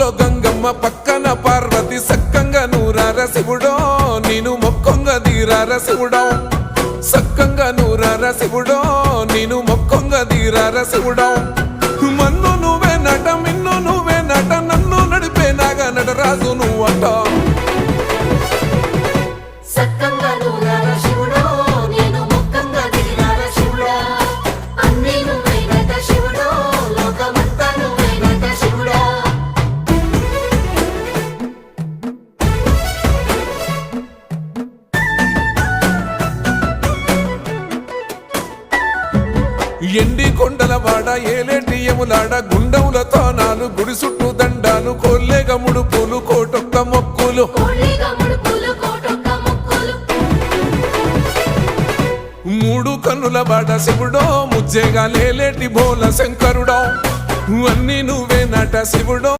ఊళ్ళో గంగమ్మ పక్కన పార్వతి సక్కంగా నూరార శివుడో నేను మొక్కొంగ దీరార శివుడో సక్కంగా నూరార శివుడో నేను మొక్కొంగ దీరార శివుడో మన్ను నువ్వే నట మిన్ను నువ్వే నట నన్ను నడిపే నాగ నటరాజు నువ్వంట ఎండి కొండల వాడ ఏలేటి యములాడ గుండములతో నాలు గుడి చుట్టూ దండాలు కోల్లేగ ముడుపులు కోటొక్క మొక్కులు మూడు కన్నుల వాడ శివుడో ముజ్జేగా లేలేటి బోల శంకరుడో అన్నీ నువ్వే నట శివుడో